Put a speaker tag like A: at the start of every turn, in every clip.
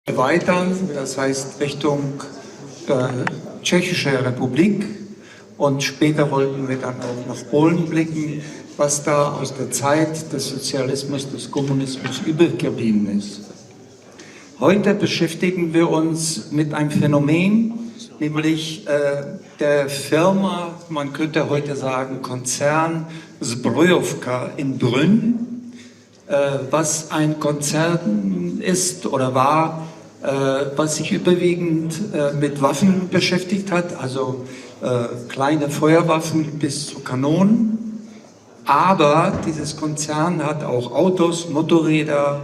A: erweitern, das heißt Richtung Tschechische Republik, und später wollten wir dann auch nach Polen blicken, was da aus der Zeit des Sozialismus, des Kommunismus übrig geblieben ist. Heute beschäftigen wir uns mit einem Phänomen, nämlich der Firma, man könnte heute sagen Konzern Zbrojovka in Brünn, was ein Konzern ist oder war, was sich überwiegend mit Waffen beschäftigt hat, also kleine Feuerwaffen bis zu Kanonen. Aber dieses Konzern hat auch Autos, Motorräder,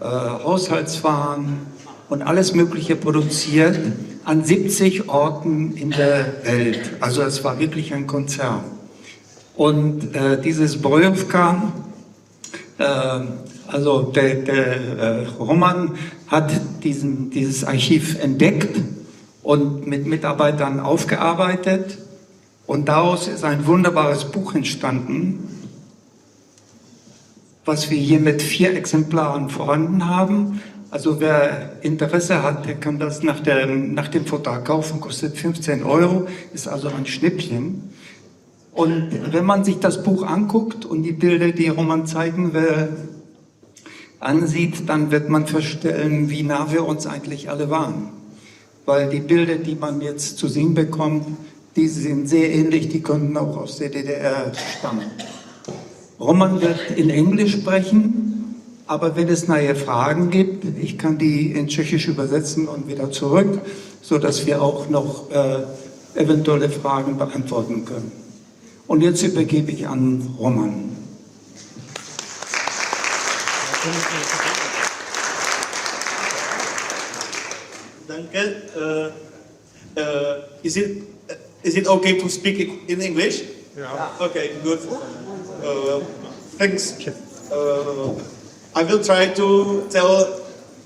A: Haushaltswaren und alles Mögliche produziert an 70 Orten in der Welt. Also es war wirklich ein Konzern. Und dieses Zbrojovka, also der Roman hat dieses Archiv entdeckt und mit Mitarbeitern aufgearbeitet. Und daraus ist ein wunderbares Buch entstanden, was wir hier mit 4 Exemplaren vorhanden haben. Also wer Interesse hat, der kann das nach dem Vortrag kaufen, kostet 15 €, ist also ein Schnäppchen. Und wenn man sich das Buch anguckt und die Bilder, die Roman zeigen will, ansieht, dann wird man feststellen, wie nah wir uns eigentlich alle waren. Weil die Bilder, die man jetzt zu sehen bekommt, die sind sehr ähnlich, die könnten auch aus der DDR stammen. Roman wird in Englisch sprechen, aber wenn es nachher Fragen gibt, ich kann die in Tschechisch übersetzen und wieder zurück, sodass wir auch noch eventuelle Fragen beantworten können. Und jetzt übergebe ich an Roman.
B: Danke. Is it okay to speak in English? Yeah. Okay, good. Thanks. I will try to tell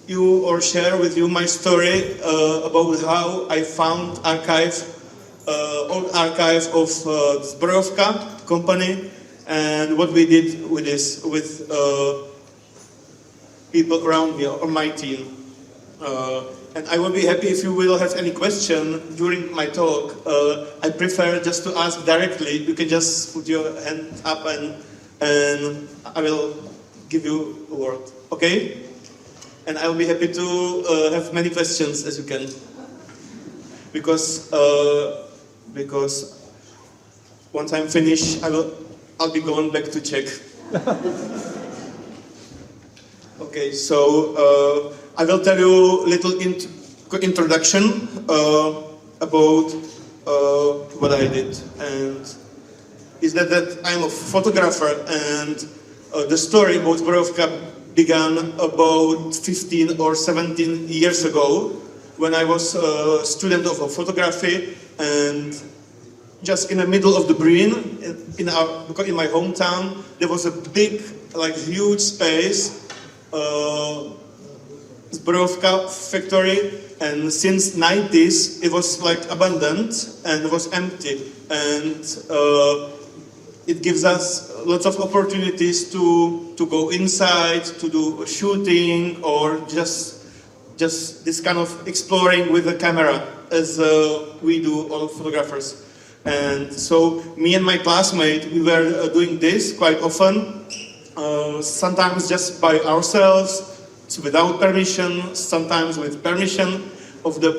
B: you or share with you my story about how I found old archive of Zbrojovka company, and what we did with this, with people around me or my team. And I will be happy if you will have any question during my talk. I prefer just to ask directly. You can just put your hand up and I will give you a word, okay? And I will be happy to have many questions as you can. Because once I'm finished, I'll be going back to Czech. Okay, so I will tell you a little introduction about what I did, and is that I'm a photographer, and the story about Zbrojovka began about 15 or 17 years ago when I was a student of photography, and just in the middle of the Bryn, in my hometown, there was a big, huge space, Zbrojovka factory, and since 90s it was abandoned and it was empty, and it gives us lots of opportunities to go inside, to do shooting, or just this kind of exploring with the camera, as we do, all photographers. And so me and my classmate, we were doing this quite often, sometimes just by ourselves, without permission, sometimes with permission of the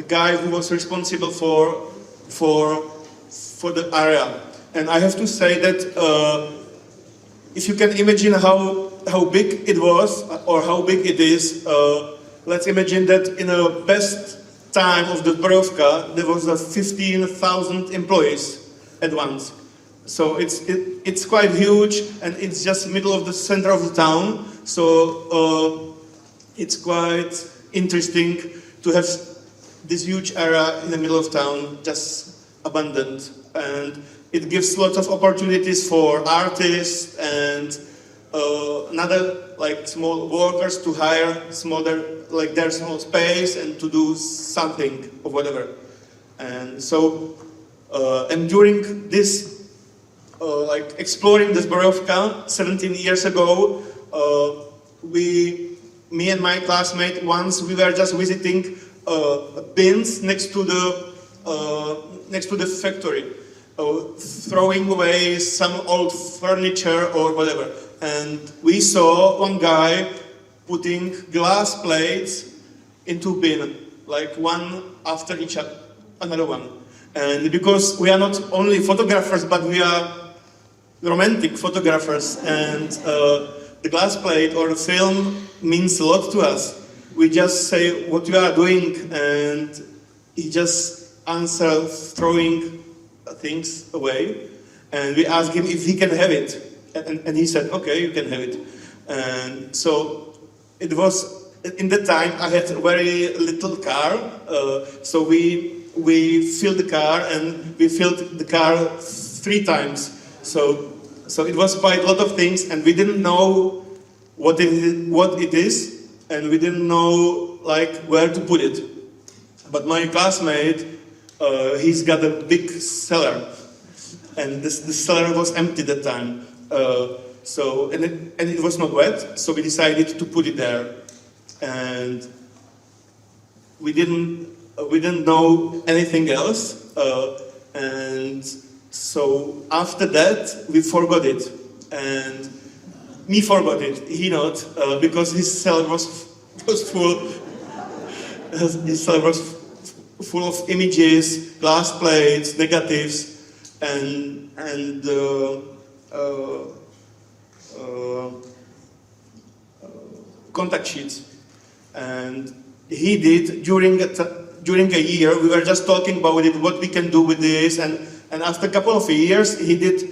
B: guy who was responsible for the area. And I have to say that if you can imagine how big it was or how big it is, let's imagine that in the best time of the Zbrojovka there was 15,000 employees at once. So it's quite huge, and it's just middle of the center of the town. So it's quite interesting to have this huge area in the middle of town just abandoned, and it gives lots of opportunities for artists and another small workers to hire smaller their small space and to do something or whatever. And so and during this exploring this Zbrojovka 17 years ago, we me and my classmate, once we were just visiting bins next to the factory, throwing away some old furniture or whatever. And we saw one guy putting glass plates into bin, like one after each other, another one. And because we are not only photographers, but we are romantic photographers, and the glass plate or the film means a lot to us. We just say what you are doing, and he just answers throwing things away. And we asked him if he can have it, and he said, okay, you can have it. And so it was, in that time I had a very little car, so we filled the car, and we filled the car 3 times. So it was quite a lot of things, and we didn't know what it is, and we didn't know like where to put it. But my classmate, he's got a big cellar, and the cellar was empty that time. And it was not wet, so we decided to put it there, and we didn't know anything else, and so after that we forgot it, and me forgot it, he not, because his cellar was full. His cellar was full of images, glass plates, negatives, and contact sheets. And he did during a year. We were just talking about it, what we can do with this, and after a couple of years, he did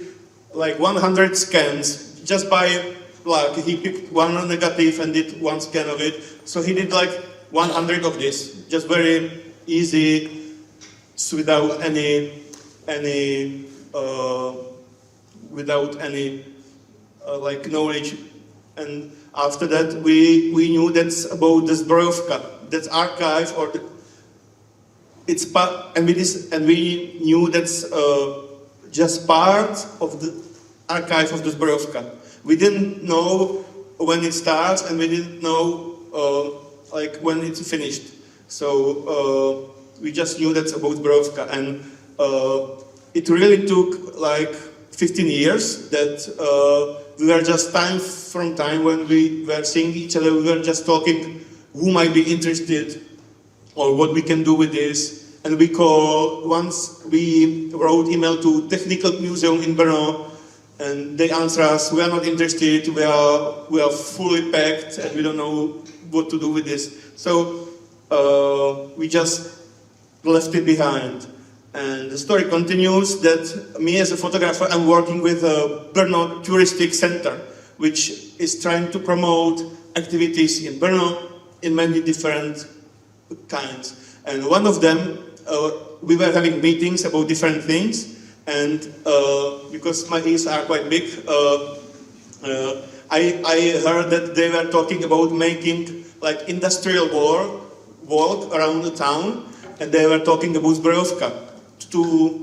B: like 100 scans just by luck. He picked one negative and did one scan of it. So he did like 100 of this, just very easy, without any like knowledge. And after that, we knew that's about the Zbrojovka, that's archive, or it's part, and we knew that's just part of the archive of the Zbrojovka. We didn't know when it starts, and we didn't know like when it's finished. So we just knew that's about Zbrojovka, and it really took like 15 years that we were just time from time when we were seeing each other, we were just talking who might be interested or what we can do with this. And once we wrote email to Technical Museum in Brno, and they answer us, we are not interested, we are fully packed, and we don't know what to do with this. So we just left it behind. And the story continues that me as a photographer, I'm working with a Brno touristic center, which is trying to promote activities in Brno in many different kinds. And one of them, we were having meetings about different things, and because my ears are quite big, I heard that they were talking about making like industrial walk around the town, and they were talking about Zbrojovka. To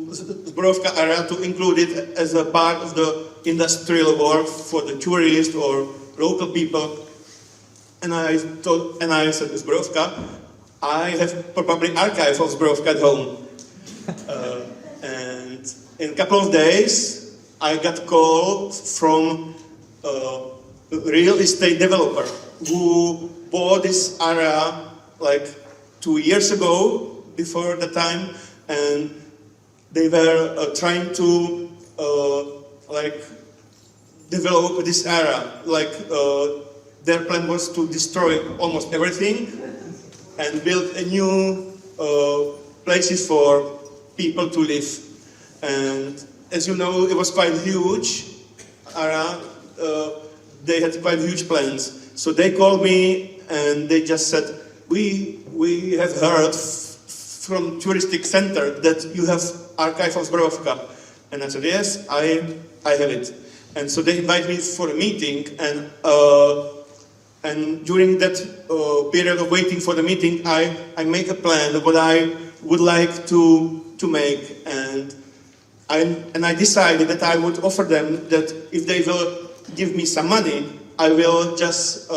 B: Zbrojovka area, to include it as a part of the industrial work for the tourists or local people. And I said, Zbrojovka, I have probably archive of Zbrojovka at home. And in a couple of days, I got a call from a real estate developer who bought this area like 2 years ago, before the time, and they were trying to like develop this area. Like their plan was to destroy almost everything and build a new places for people to live. And as you know, it was quite huge area. They had quite huge plans. So they called me and they just said, we have heard from touristic center that you have archive of Zbrojovka. And I said, yes, I have it. And so they invited me for a meeting, and during that period of waiting for the meeting, I make a plan of what I would like to make, and I decided that I would offer them that if they will give me some money, I will just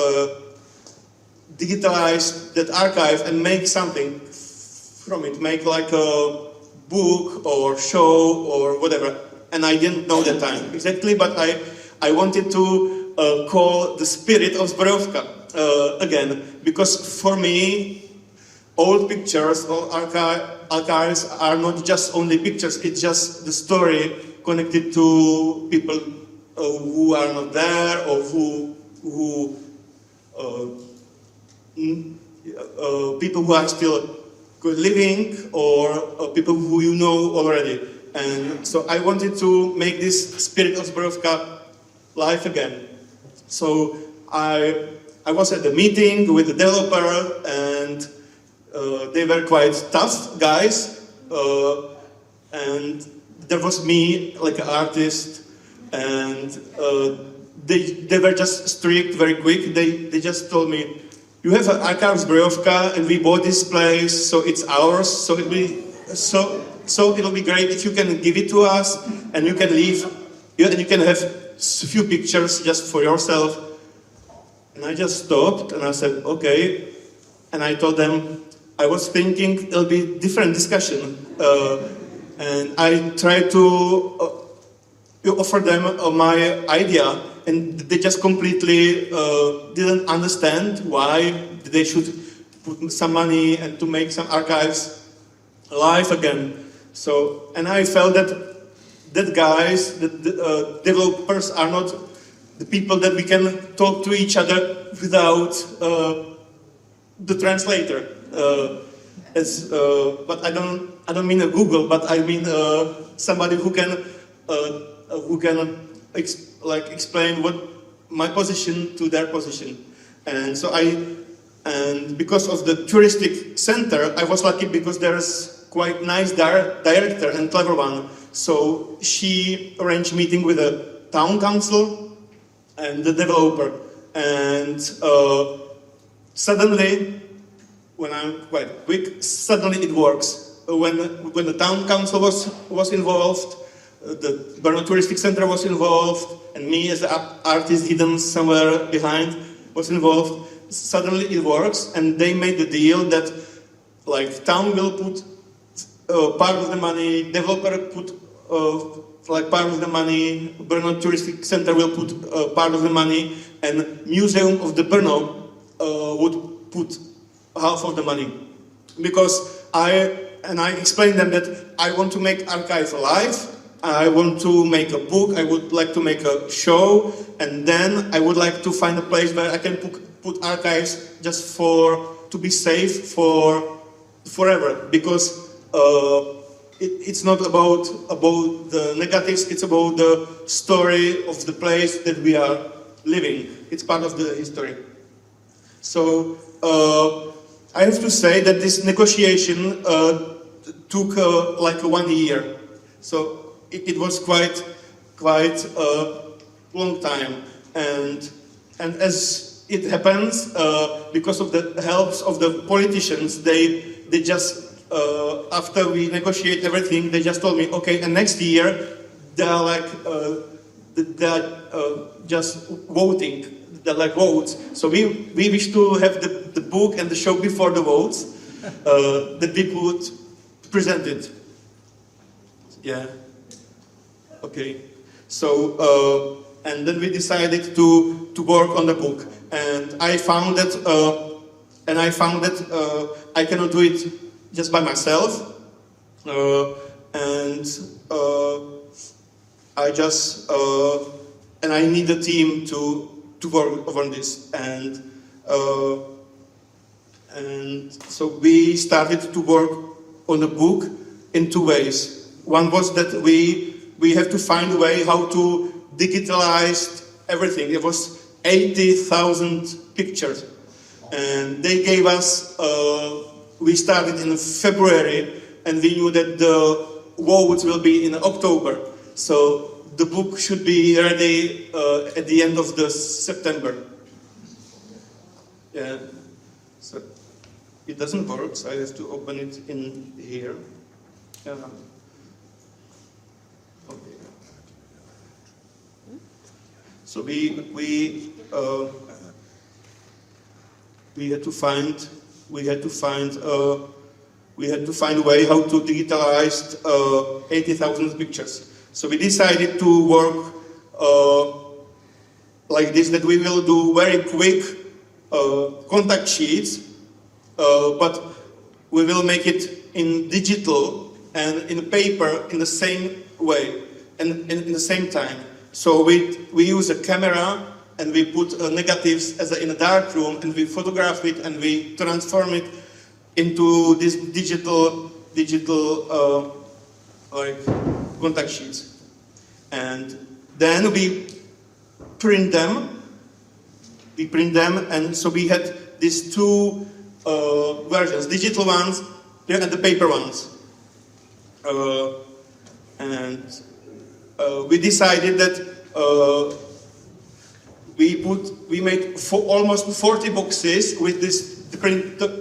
B: digitalize that archive and make something from it, make like a book or show or whatever. And I didn't know that time exactly, but I wanted to call the spirit of Zbrojovka again, because for me, old pictures, old archives are not just only pictures, it's just the story connected to people who are not there, or people who are still living, or people who you know already. And so I wanted to make this spirit of Zbrojovka live again. So I was at the meeting with the developer, and they were quite tough guys, and there was me, like an artist, and they were just strict, very quick. They just told me, you have an archive Zbrojovka, and we bought this place, so it's ours. So it'll be great if you can give it to us, and you can leave, and you can have a few pictures just for yourself. And I just stopped, and I said, okay. And I told them, I was thinking it'll be different discussion, and I tried to offer them my idea, and they just completely didn't understand why they should put some money and to make some archives alive again. So, and I felt that guys, that developers are not the people that we can talk to each other without the translator. But I don't mean a Google, but I mean somebody who can explain what my position to their position. And so and because of the touristic center, I was lucky because there's quite nice director and clever one. So she arranged meeting with the town council and the developer, and suddenly, when I'm quite quick, suddenly it works. When the town council was involved, the Brno Touristic Center was involved, and me as an artist hidden somewhere behind was involved. Suddenly it works, and they made the deal that, like, town will put part of the money, developer put part of the money, Brno Touristic Center will put part of the money, and Museum of the Brno would put half of the money. Because I explained them that I want to make archive alive, I want to make a book, I would like to make a show, and then I would like to find a place where I can put archives just to be safe forever, because it's not about the negatives, it's about the story of the place that we are living. It's part of the history. So I have to say that this negotiation took like 1 year. So it was quite a long time, and as it happens, because of the helps of the politicians, they just after we negotiate everything, they just told me, okay, and next year they are just voting. They're like votes. So we wish to have the book and the show before the votes, that we could present it. Yeah. Okay. So and then we decided to work on the book, and I found that I cannot do it just by myself, and I need a team to work on this, and so we started to work on the book in 2 ways. One was that we have to find a way how to digitalize everything. It was 80,000 pictures, and they gave us. We started in February, and we knew that the votes will be in October. So the book should be ready at the end of the September. Yeah. So it doesn't work, so I have to open it in here. Yeah. Okay. So we we had to find a way how to digitalize 80,000 pictures. So we decided to work like this, that we will do very quick contact sheets, but we will make it in digital and in paper in the same way and in the same time. So we use a camera and we put negatives in a dark room, and we photograph it and we transform it into this digital like contact sheets. And then we print them, and so we had these two versions, digital ones and the paper ones. We decided that we made almost 40 boxes with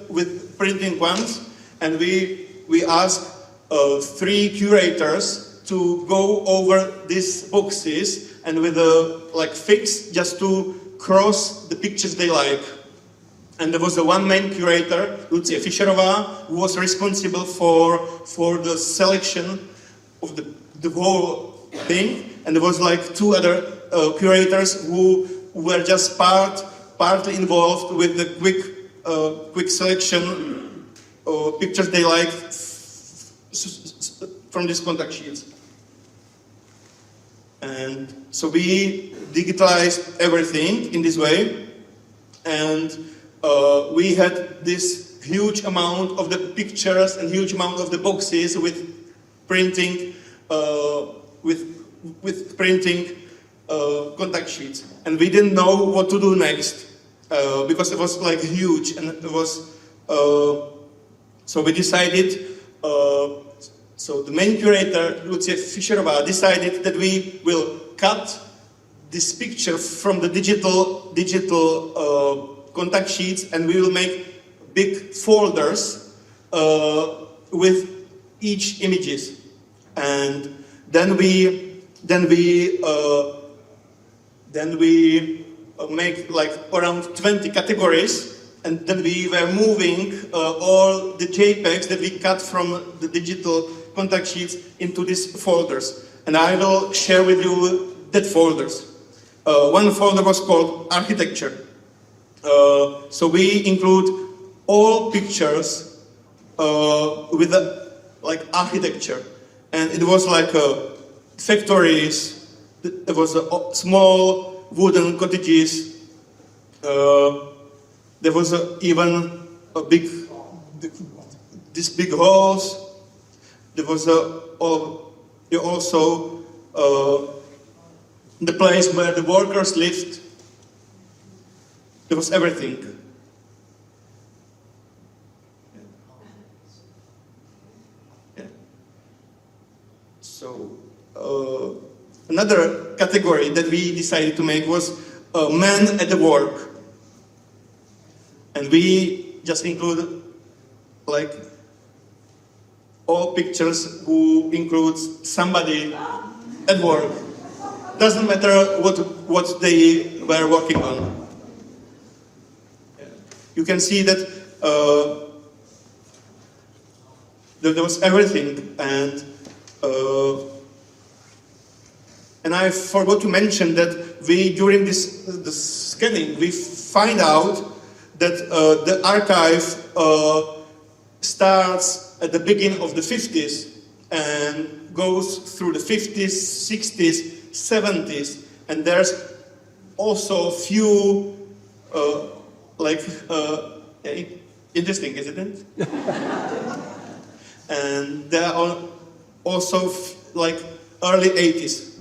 B: with printing ones, and we asked 3 curators to go over these boxes and with a fix just to cross the pictures they like. And there was one main curator, Lucia Fischerová, who was responsible for the selection of the whole thing, and there was 2 other curators who were just partly involved with the quick selection of pictures they liked from these contact sheets. And so we digitalized everything in this way, and we had this huge amount of the pictures and huge amount of the boxes with printing contact sheets, and we didn't know what to do next because it was huge, and it was so we decided. So the main curator, Lucia Fischerová, decided that we will cut this picture from the digital contact sheets, and we will make big folders with each images, and then we make around 20 categories. And then we were moving all the JPEGs that we cut from the digital contact sheets into these folders. And I will share with you that folders. One folder was called Architecture. So we include all pictures with architecture. And it was factories, there was small wooden cottages, there was even these big halls. There was also the place where the workers lived. There was everything. Yeah. So another category that we decided to make was men at the work. And we just include all pictures who includes somebody at work. Doesn't matter what they were working on. You can see that there was everything, and I forgot to mention that during the scanning we find out that the archive starts at the beginning of the 50s and goes through the 50s, 60s, 70s, and there's also a few interesting, isn't it? And there are also early 80s.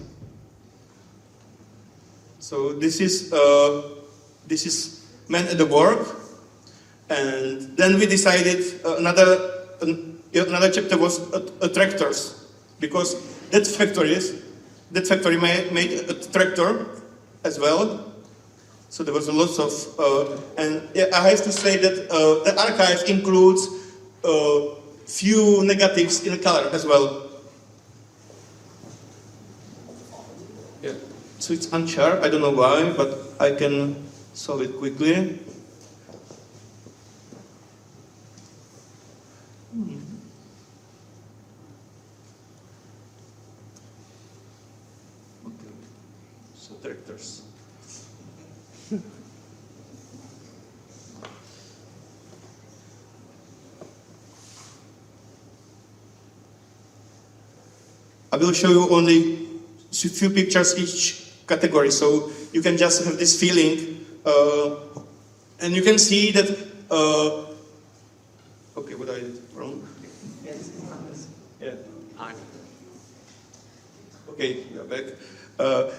B: So this is men at the work, and then we decided another chapter was tractors, because that factory made a tractor as well. So there was a lot of, and I have to say that the archive includes few negatives in color as well. Yeah. So it's unsharp. I don't know why, but I can solve it quickly. I will show you only a few pictures each category, so you can just have this feeling, and you can see that. Okay, what I did wrong? Yeah. Okay, we are back.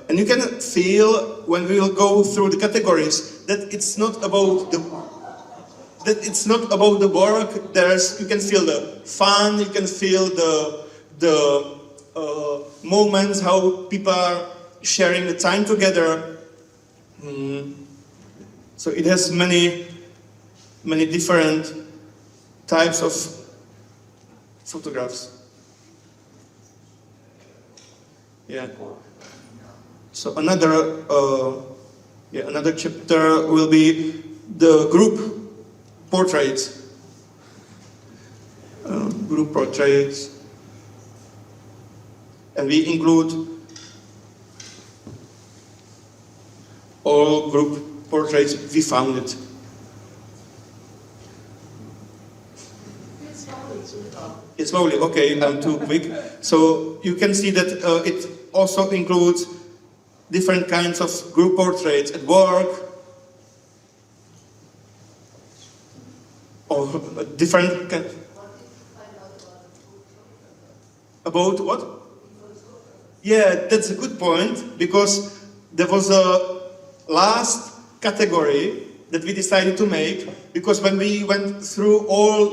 B: And you can feel when we will go through the categories that it's not about the work. You can feel the fun. You can feel the moments how people are sharing the time together. So it has many different types of photographs. Yeah. So another chapter will be the group portraits. Group portraits, and we include all group portraits we found it. It's slowly, okay, I'm too quick. So you can see that it also includes different kinds of group portraits at work, or different about what? Yeah, that's a good point, because there was a last category that we decided to make, because when we went through all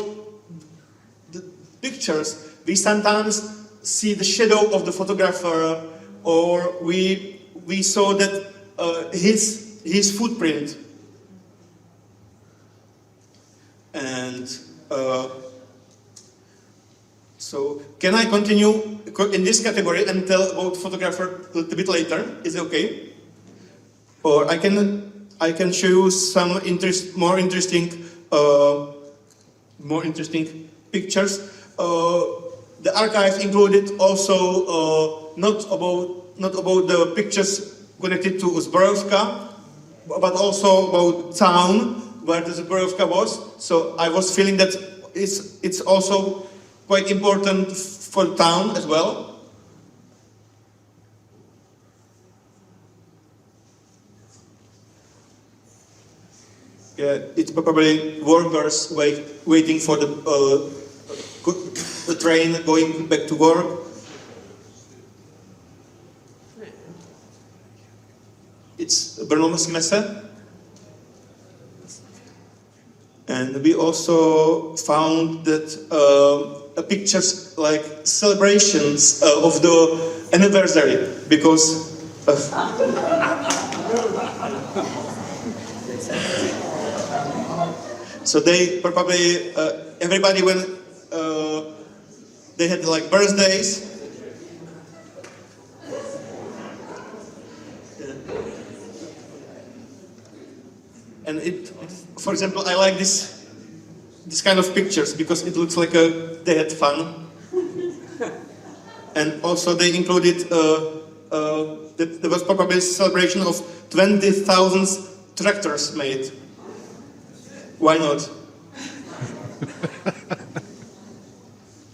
B: the pictures, we sometimes see the shadow of the photographer, or we saw that his footprint. And so can I continue in this category and tell about photographer a little bit later? Is it okay? Or I can show you some more interesting pictures. The archive included also not about the pictures connected to Zbrojovka, but also about town where the Zbrojovka was. So I was feeling that it's also quite important for the town as well. Yeah, it's probably workers waiting for the train going back to work. It's Brno-Messe. And we also found that pictures like celebrations of the anniversary, because so they probably everybody when they had like birthdays. And for example, I like this kind of pictures because it looks like they had fun. And also they included there was probably a celebration of 20,000 tractors made. Why not?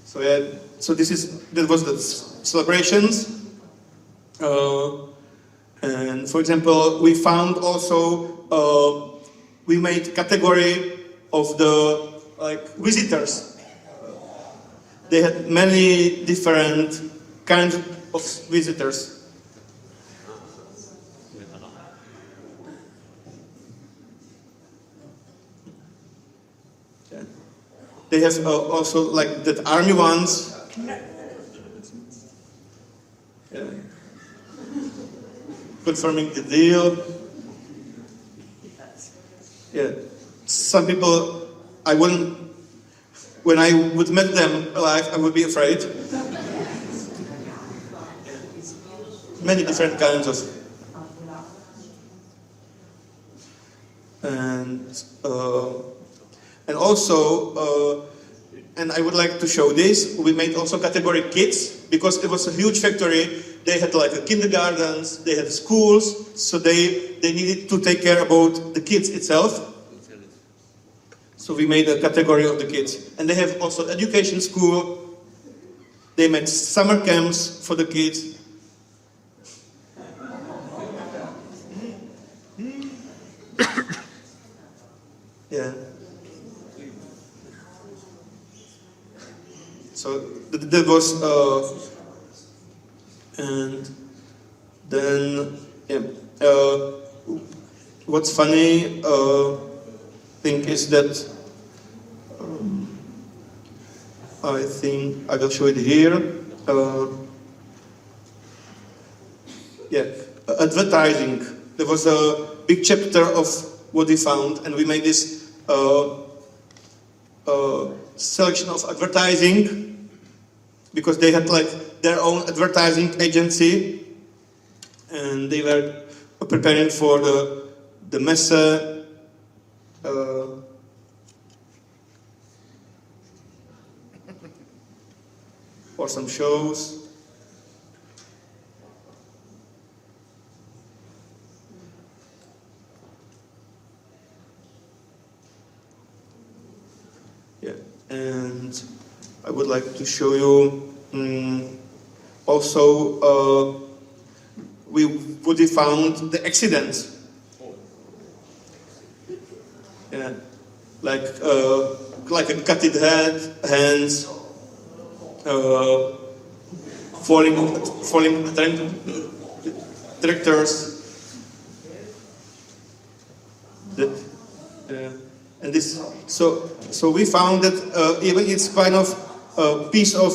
B: So yeah, so that was the celebrations. And for example, we found also we made category of the visitors. They had many different kinds of visitors. Yeah. They have also like the army ones. Yeah. Confirming the deal. Yeah, some people, when I would meet them alive, I would be afraid. Many different kinds of. And also, and I would like to show this, we made also category kids, because it was a huge factory they had like kindergartens, they had schools, so they needed to take care about the kids itself. So we made a category of the kids. And they have also education school. They made summer camps for the kids. Yeah. So that was, and then, yeah. What's funny thing is that I think I will show it here. Yeah, advertising. There was a big chapter of what we found, and we made this selection of advertising because they had like their own advertising agency, and they were preparing for the Messe. For some shows. Yeah, and I would like to show you also we found the accidents. Yeah, like a cutted head, hands. Falling tractors. And this, so we found that even it's kind of a piece of,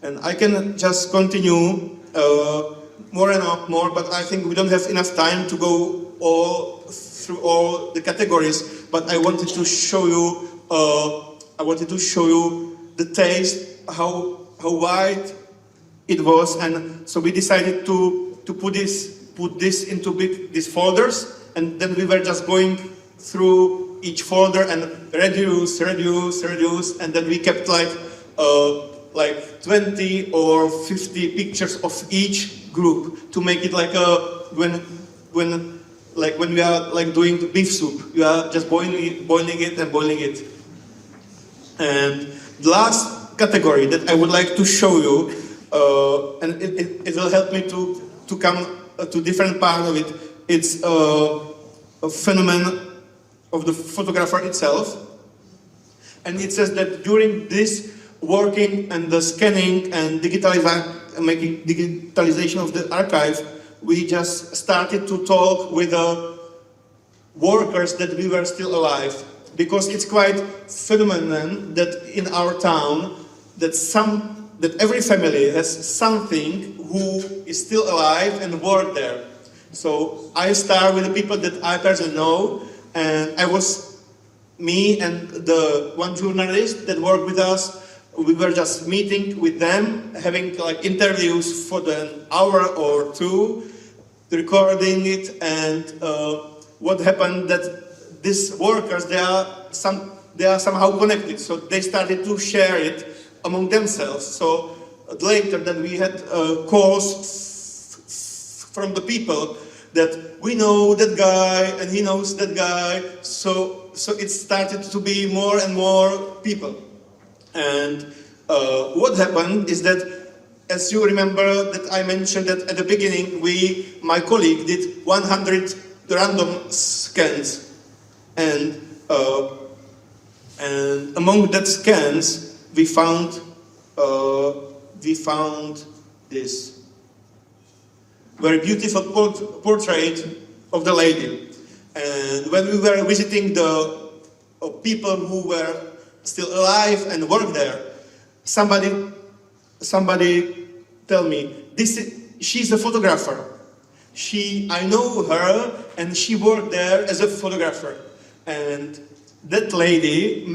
B: and I can just continue more and more, but I think we don't have enough time to go through all the categories. But I wanted to show you. The taste, how wide it was, and so we decided to put this into these folders, and then we were just going through each folder and reduce, and then we kept like 20 or 50 pictures of each group to make it like when we are like doing the beef soup, you are just boiling it. And the last category that I would like to show you, and it will help me to come to different part of it. It's a phenomenon of the photographer itself, and it says that during this working and the scanning and making digitalization of the archive, we just started to talk with the workers that we were still alive, because it's quite phenomenon that in our town that every family has something who is still alive and work there. So I start with the people that I personally know, and me and the one journalist that worked with us, we were just meeting with them, having like interviews for an hour or two, recording it, and what happened that these workers, they are somehow connected, so they started to share it among themselves. So later then we had calls from the people that we know that guy and he knows that guy, so it started to be more and more people. And what happened is that, as you remember that I mentioned that at the beginning, my colleague did 100 random scans, and among that scans we found this very beautiful portrait of the lady. And when we were visiting the people who were still alive and worked there, somebody tell me, she's a photographer. I know her, and she worked there as a photographer. And that lady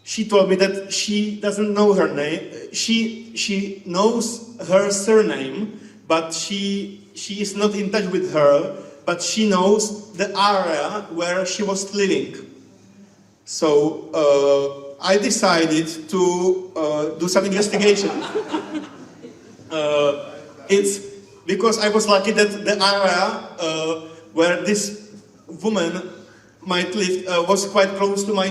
B: she told me that she doesn't know her name. She knows her surname, but she is not in touch with her, but she knows the area where she was living. So I decided to do some investigation. It's because I was lucky that the area where this woman might live was quite close to my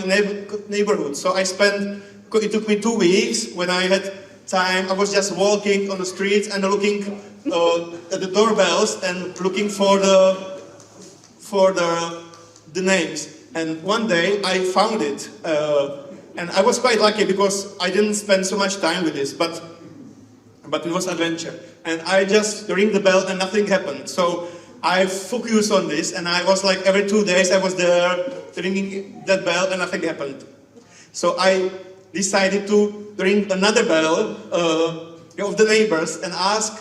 B: neighborhood. So it took me 2 weeks. When I had time, I was just walking on the streets and looking at the doorbells and looking for the names. And one day I found it. And I was quite lucky because I didn't spend so much time with this, but it was adventure. And I just ring the bell and nothing happened. So I focused on this, and I was like every 2 days I was there ringing that bell and nothing happened. So I decided to ring another bell of the neighbors and ask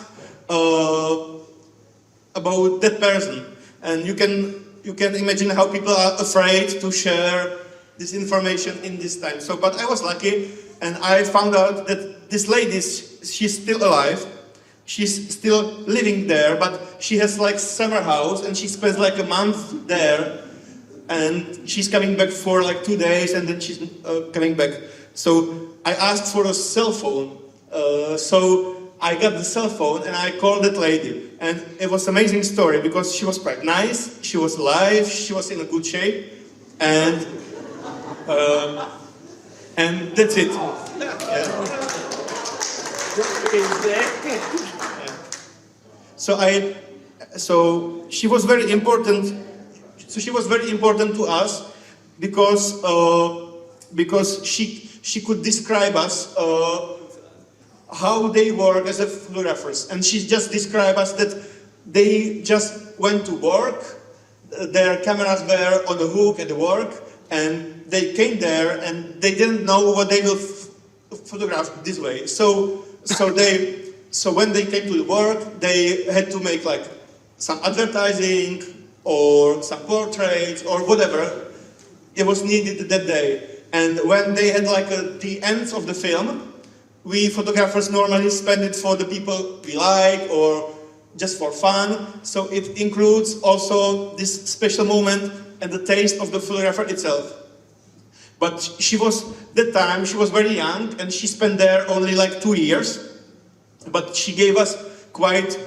B: about that person. And you can imagine how people are afraid to share this information in this time. So, but I was lucky, and I found out that this lady, she's still alive. She's still living there, but she has like summer house, and she spends like a month there, and she's coming back for like 2 days, and then she's coming back. So I asked for a cell phone. So I got the cell phone and I called that lady, and it was an amazing story because she was quite nice, she was alive, she was in a good shape, and that's it. Yeah. So she was very important. So she was very important to us because she could describe us how they work as a photographers, and she just described us that they just went to work. Their cameras were on the hook at the work, and they came there and they didn't know what they will photograph this way. So when they came to the work, they had to make like some advertising or some portraits or whatever it was needed that day. And when they had like the ends of the film, we photographers normally spend it for the people we like or just for fun. So it includes also this special moment and the taste of the photographer itself. But she was very young, and she spent there only like 2 years. But she gave us quite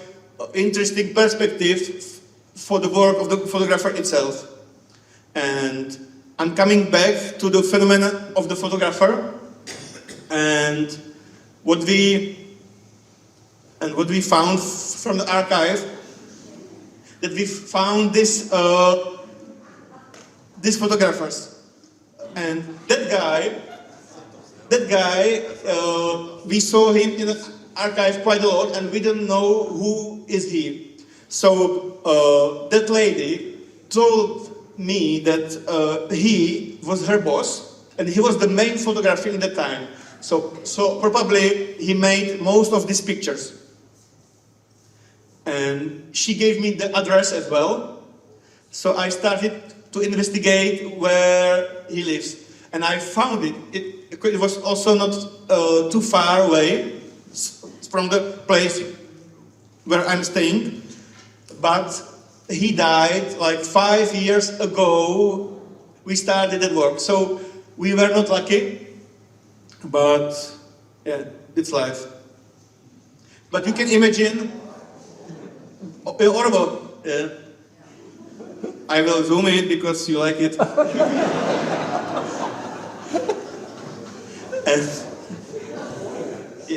B: interesting perspective for the work of the photographer itself. And I'm coming back to the phenomenon of the photographer, and what we found from the archive, that we found these photographers. And that guy, we saw him in the archive quite a lot, and we didn't know who is he. So that lady told me that he was her boss, and he was the main photographer in that time. So probably he made most of these pictures. And she gave me the address as well. So I started to investigate where he lives. And I found it. It was also not too far away from the place where I'm staying. But he died like 5 years ago. We started at work. So we were not lucky. But yeah, it's life. But you can imagine, I will zoom in because you like it.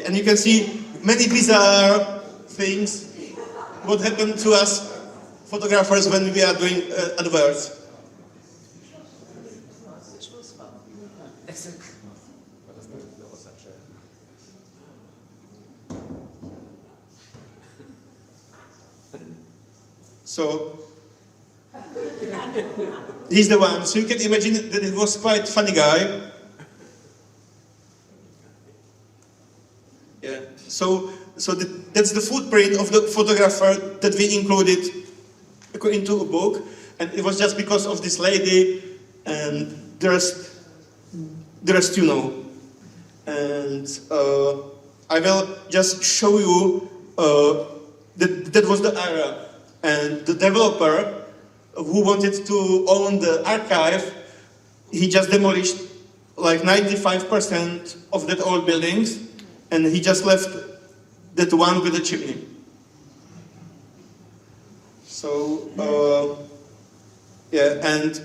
B: And you can see many bizarre things what happened to us photographers when we are doing adverts. So he's the one. So you can imagine that it was quite funny guy. Yeah. So that's the footprint of the photographer that we included into a book, and it was just because of this lady, and the rest you know. And I will just show you that was the area. And the developer who wanted to own the archive, he just demolished like 95% of that old buildings, and he just left that one with the chimney. So, yeah, and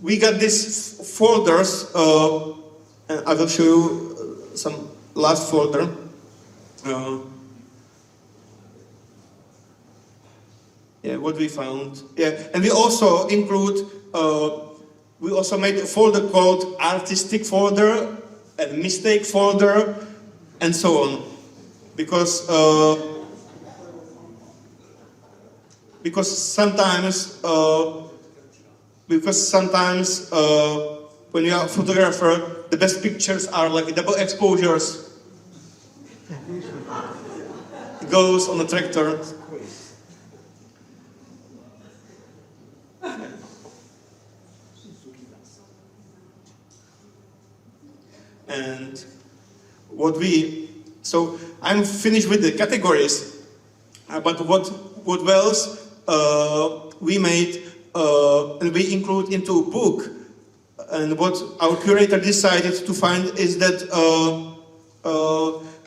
B: we got these folders, and I will show you some last folder. Yeah, what we found. Yeah, and we also include, we also made a folder called artistic folder and mistake folder and so on. Because sometimes when you are a photographer, the best pictures are like double exposures. It goes on a tractor. And so I'm finished with the categories, but what else we made and we include into a book, and what our curator decided to find is that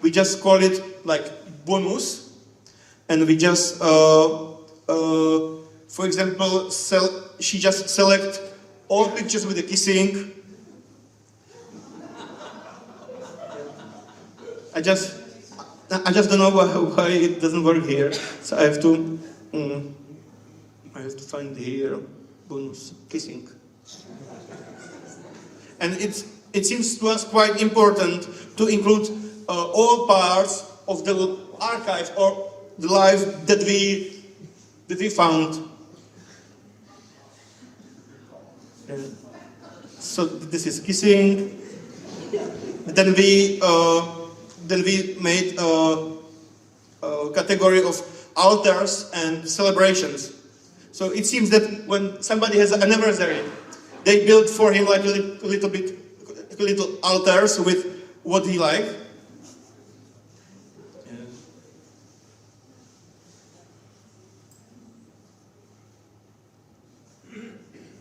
B: we just call it like bonus, and we just for example she just select all pictures with the kissing. I just don't know why it doesn't work here. So I have to find here bonus kissing. And it seems to us quite important to include all parts of the archive or the life that we found. So this is kissing. Then we made a category of altars and celebrations. So it seems that when somebody has an anniversary, they build for him like little altars with what he liked.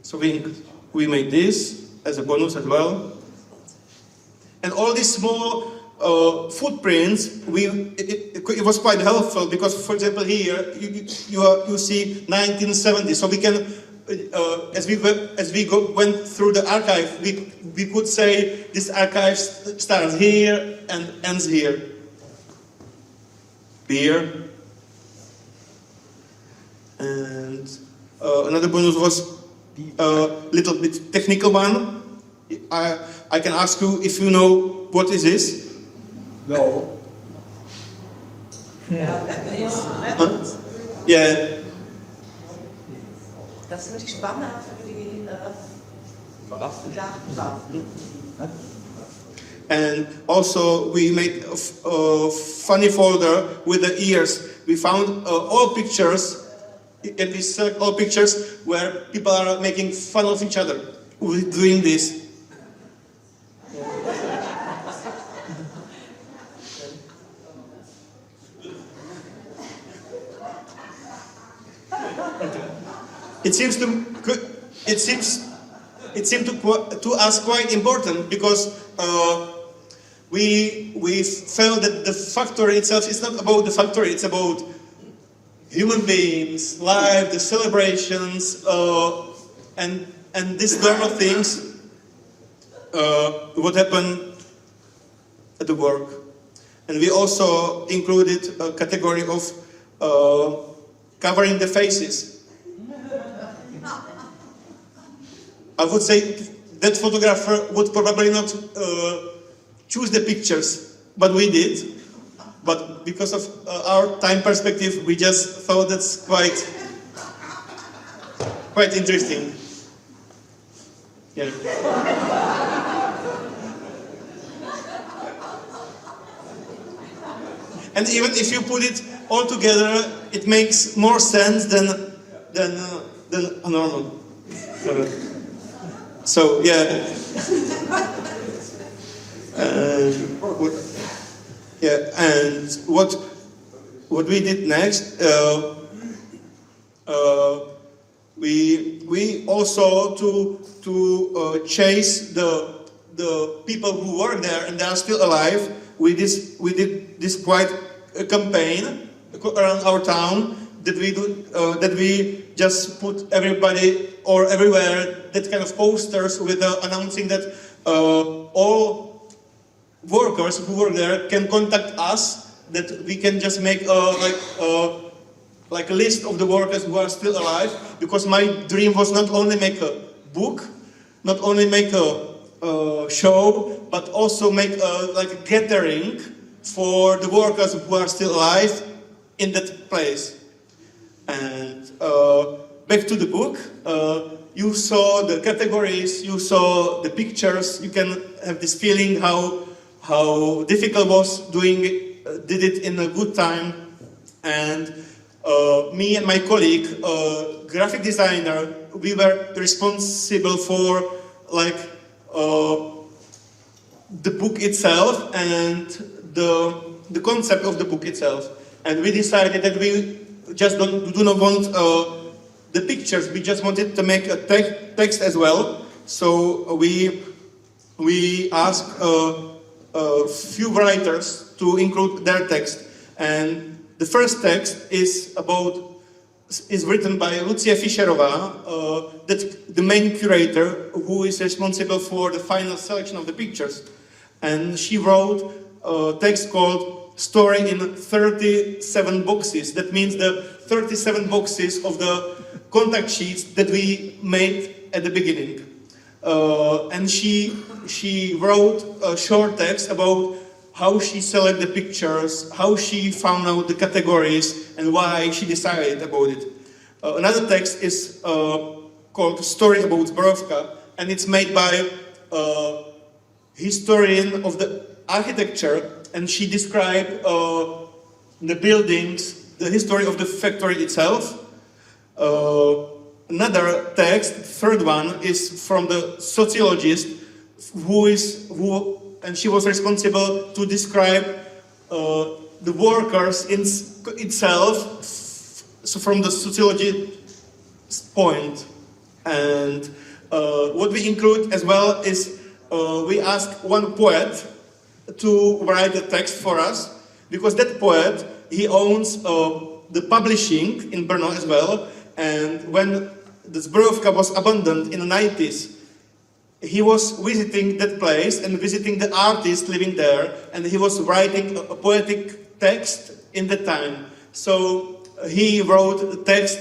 B: So we made this as a bonus as well. And all these small footprints, it was quite helpful because, for example, here you see 1970. So we can, as we went through the archive, we could say this archive starts here and ends here. Here. And another bonus was a little bit technical one. I can ask you if you know what is this.
C: No.
D: Ja,
B: Yeah.
D: Das ist nur die Spanne für die Waffen.
B: And also we made a funny folder with the ears. We found all pictures, and we select all pictures where people are making fun of each other with doing this. It seems to us quite important because we felt that the factory itself is not about the factory; it's about human beings, life, the celebrations, and these kind of things. What happened at the work, and we also included a category of covering the faces. I would say that photographer would probably not choose the pictures, but we did. But because of our time perspective, we just thought that's quite interesting. Yeah. And even if you put it all together, it makes more sense than normal. So yeah, and what we did next, We also to chase the people who work there and they are still alive. We did this quite a campaign around our town that we just put everybody or everywhere that kind of posters with announcing that all workers who work there can contact us, that we can just make like a list of the workers who are still alive, because my dream was not only make a book, not only make a show, but also make like a gathering for the workers who are still alive in that place. And back to the book, you saw the categories, you saw the pictures, you can have this feeling how difficult was did it in a good time. And me and my colleague, graphic designer, we were responsible for like the book itself and the concept of the book itself. And we decided that we just do not want the pictures, we just wanted to make a text as well. So we asked a few writers to include their text. And the first text is written by Lucia Fischerova, the main curator who is responsible for the final selection of the pictures. And she wrote a text called Story in 37 boxes. That means the 37 boxes of the contact sheets that we made at the beginning. And she wrote a short text about how she selected the pictures, how she found out the categories, and why she decided about it. Another text is called Story about Zbrojovka, and it's made by a historian of the architecture, and she described the buildings, the history of the factory itself. Another text, third one, is from the sociologist and she was responsible to describe the workers itself, so from the sociology point. And what we include as well is we ask one poet to write a text for us, because that poet, he owns the publishing in Brno as well. And when the Zbrojovka was abandoned in the 90s, he was visiting that place and visiting the artists living there, and he was writing a poetic text in that time. So he wrote a text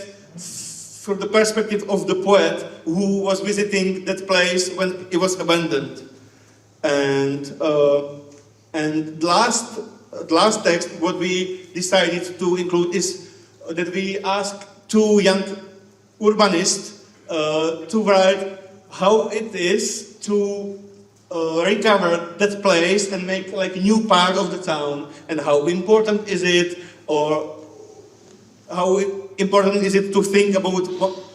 B: from the perspective of the poet who was visiting that place when it was abandoned. And the last text, what we decided to include is that we asked two young urbanists to write how it is to recover that place and make like a new part of the town, and how important is it, or how important is it to think about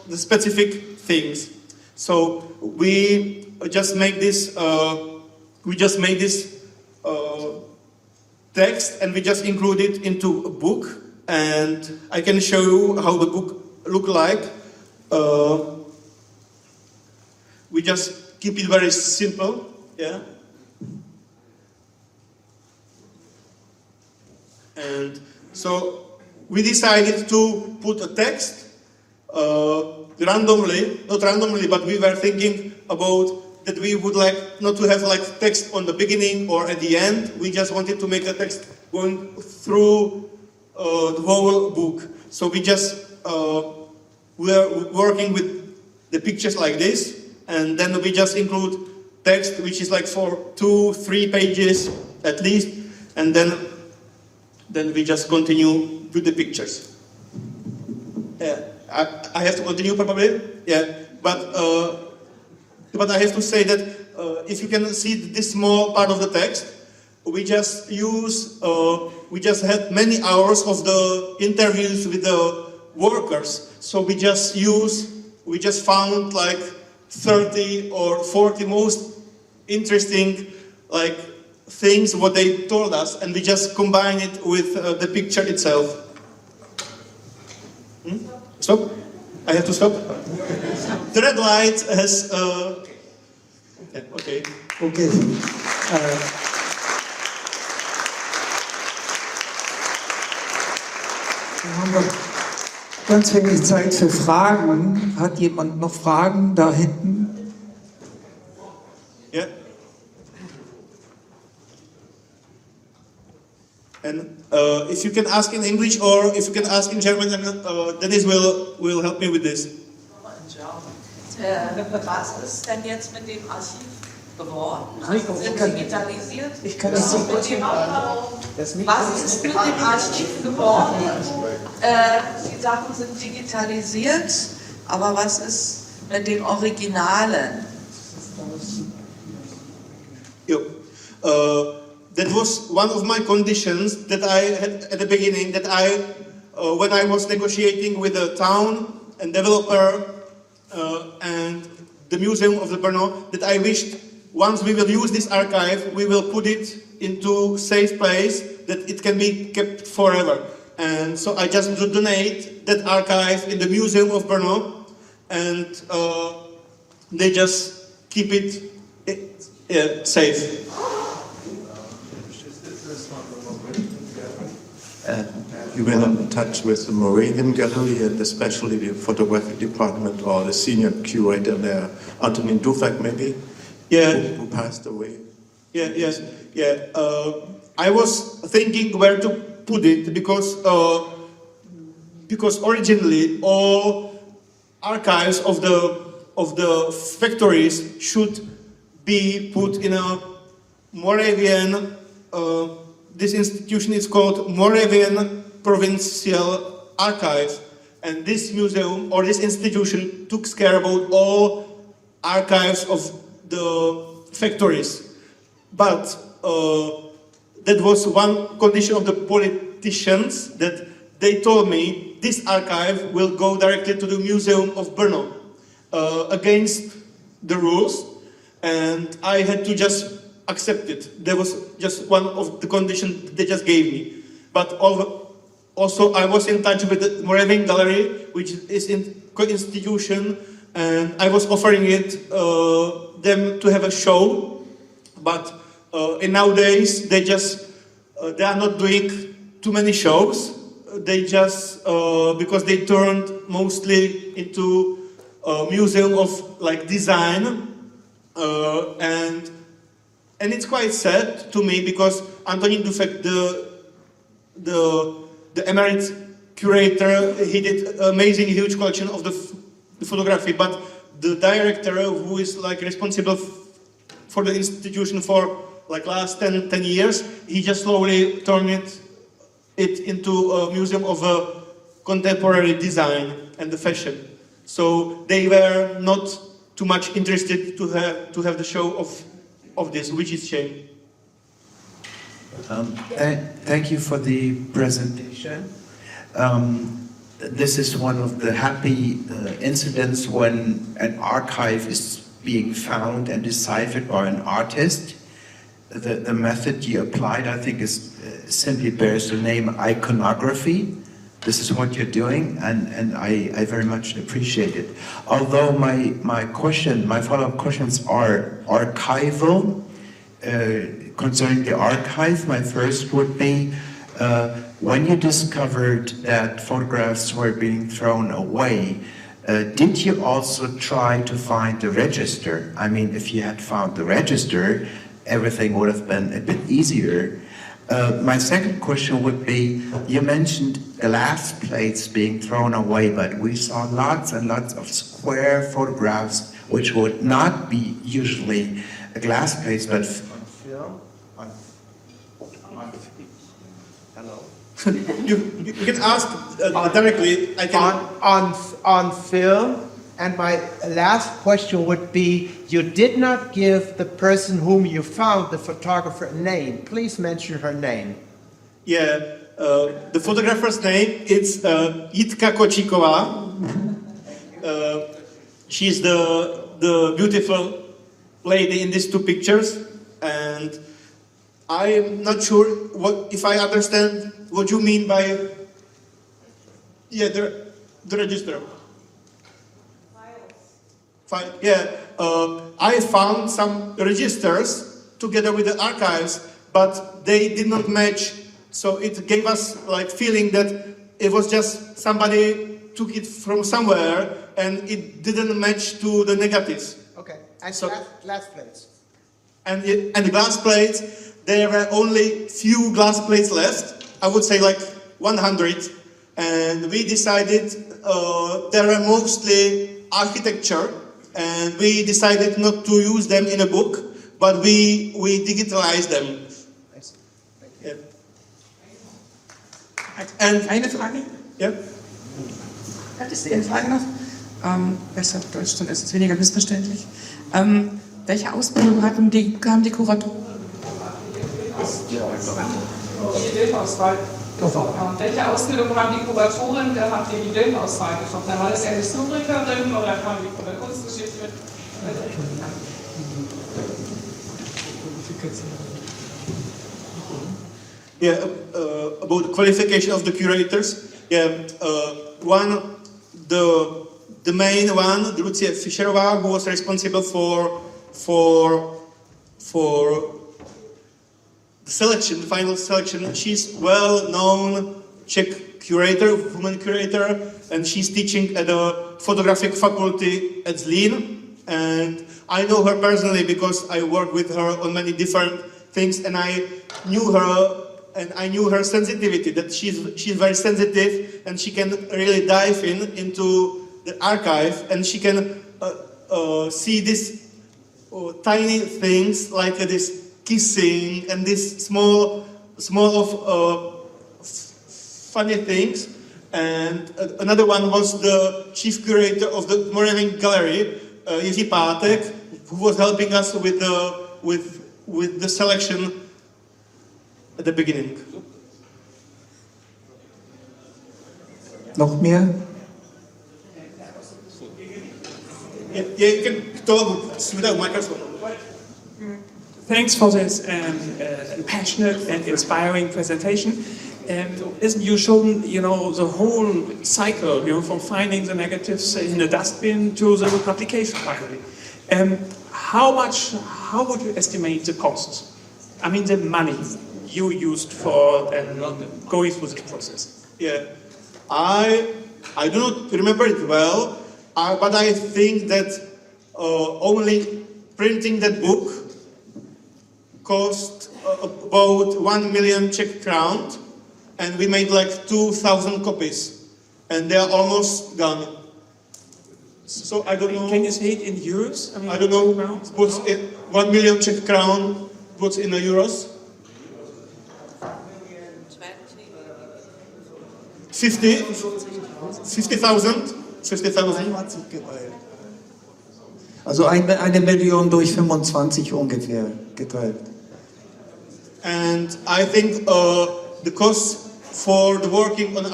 B: the specific things. So we just make this text, and we just include it into a book, and I can show you how the book look like. We just keep it very simple, yeah. And so we decided to put a text randomly, not randomly, but we were thinking about that we would like not to have like text on the beginning or at the end. We just wanted to make a text going through the whole book. So we just we're working with the pictures like this, and then we just include text which is like for 2-3 pages at least, and then we just continue with the pictures. Yeah, I have to continue probably. Yeah, but I have to say that if you can see this small part of the text, we just had many hours of the interviews with the workers. So we just found like 30 or 40 most interesting like things what they told us, and we just combine it with the picture itself. Stop? I have to stop? The red light has... yeah, okay.
A: Okay. Wir haben noch ganz wenig Zeit für Fragen. Hat jemand noch Fragen da hinten?
B: Yeah. And if you can ask in English or if you can ask in German, Dennis will help me with this.
D: Was ist denn jetzt mit dem Archiv geworden? Sind digitalisiert?
C: Ich kann das so kurz
D: Was ist mit dem Archiv geworden? Die Sachen sind digitalisiert, aber was ist mit den Originalen?
B: Yeah. That was one of my conditions that I had at the beginning, that when I was negotiating with the town and developer and the Museum of the Brno, that I wished once we will use this archive, we will put it into safe place that it can be kept forever. And so I just donate that archive in the Museum of Brno, and they just keep it safe.
E: You were in touch with the Moravian Gallery and especially the photographic department or the senior curator there, Antonin Dufek maybe?
B: Yeah.
E: Who passed away?
B: Yeah, yes, yeah. I was thinking where to put it because originally all archives of the factories should be put in a Moravian. This institution is called Moravian Provincial Archive, and this museum or this institution took care about all archives of the factories. But that was one condition of the politicians, that they told me this archive will go directly to the Museum of Brno against the rules, and I had to just accept it. That was just one of the conditions they just gave me. But also I was in touch with the Moravian Gallery, which is an institution, and I was offering them to have a show. But in nowadays they are not doing too many shows. They just because they turned mostly into a museum of like design, and it's quite sad to me because Antonin Dufek, the emerita curator, he did amazing huge collection of the photography, but the director who is like responsible for the institution for like last 10 years, he just slowly turned it into a museum of contemporary design and the fashion. So they were not too much interested to have the show of this, which is shame.
C: Thank you for the presentation. This is one of the happy incidents when an archive is being found and deciphered by an artist. The method you applied, I think, is simply bears the name iconography. This is what you're doing, and I very much appreciate it. Although my follow-up questions are archival, concerning the archive. My first would be, when you discovered that photographs were being thrown away, did you also try to find the register? I mean, if you had found the register, everything would have been a bit easier. My second question would be, you mentioned glass plates being thrown away, but we saw lots and lots of square photographs which would not be usually glass plates, but on film, hello?
B: You can ask directly. I can.
F: On film. And my last question would be, you did not give the person whom you found, the photographer, a name. Please mention her name.
B: Yeah, the photographer's name is Jitka Kočíková. She's the beautiful lady in these two pictures, and I'm not sure if I understand what you mean by the register. I found some registers together with the archives, but they did not match. So it gave us like feeling that it was just somebody took it from somewhere and it didn't match to the negatives.
F: Okay. And
B: So-
F: glass plates.
B: And the glass plates, there were only few glass plates left. I would say like 100. And we decided there were mostly architecture, and we decided not to use them in a book, but we digitalized them. Yeah. And
G: Eine Frage?
B: yeah.
G: Ist die Frage noch? Besser Deutsch, dann ist es weniger missverständlich. Welche Ausbildung haben die Kuratoren? Die Bildauswahl. Welche Ausbildung haben die Kuratoren gehabt, die Bildauswahl getroffen haben? War das eine Historikerin oder kam die von der Kunstgeschichte?
B: Yeah, about the qualification of the curators. Yeah, the main one, Lucia Fischerová, who was responsible for the selection, the final selection. She's well-known Czech curator, woman curator, and she's teaching at the photographic faculty at Zlín. And I know her personally because I work with her on many different things, and I knew her. And I knew her sensitivity, that she's very sensitive, and she can really dive into the archive, and she can see these tiny things like this kissing and this small funny things. And another one was the chief curator of the Moravin Gallery, Jiří Pátek, who was helping us with the selection at the beginning.
A: Noch mehr?
B: Yeah, you can talk without microphone.
H: Thanks for this passionate and inspiring presentation. Isn't you shown, the whole cycle, from finding the negatives in the dustbin to the publication finally. How would you estimate the costs? I mean, the money you used for going through this process.
B: Yeah, I do not remember it well, but I think that only printing that book cost about 1 million Czech crown, and we made like 2,000 copies, and they are almost gone. So I don't know.
H: Can you say it in euros?
B: I don't know what's it, 1 million Czech crown, what's in the euros? 50,000? 50,000?
A: Also 1 Million durch 25 ungefähr geteilt.
B: And I think the cost for the working on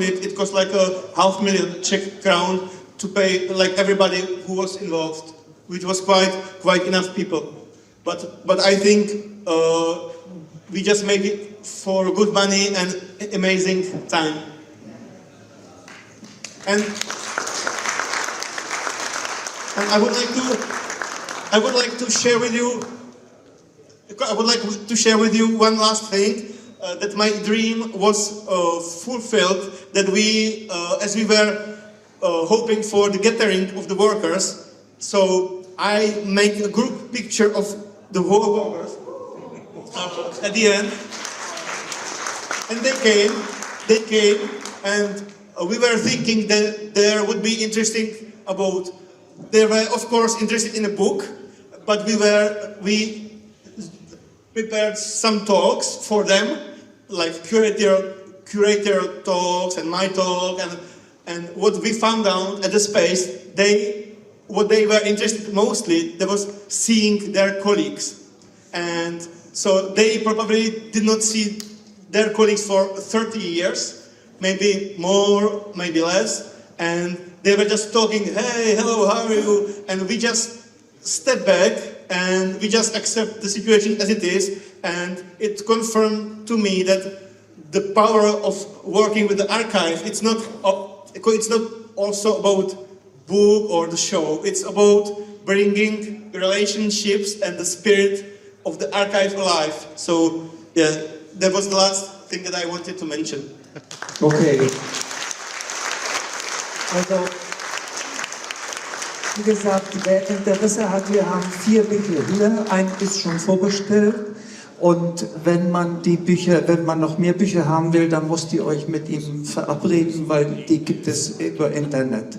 B: it cost like 500,000 Czech crown to pay like everybody who was involved, which was quite enough people. But I think we just made it for good money and amazing time. And I would like to share with you one last thing, that my dream was fulfilled, that we as we were hoping for the gathering of the workers, so I made a group picture of the whole workers at the end. And they came, and we were thinking that there would be interesting about. They were, of course, interested in a book, but we prepared some talks for them, like curator talks and my talk, and what we found out at the space, what they were interested mostly, they was seeing their colleagues, and so they probably did not see their colleagues for 30 years, maybe more, maybe less, and they were just talking, hey, hello, how are you? And we just step back and we just accept the situation as it is, and it confirmed to me that the power of working with the archive, it's not also about book or the show. It's about bringing relationships and the spirit of the archive alive. So yeah, that was the last thing that I wanted to mention.
I: Okay. Also, wie gesagt, wer Interesse hat, wir haben 4 Bücher hier. Ein ist schon vorbestellt. Und wenn man noch mehr Bücher haben will, dann müsst ihr euch mit ihm verabreden, weil die gibt es über Internet.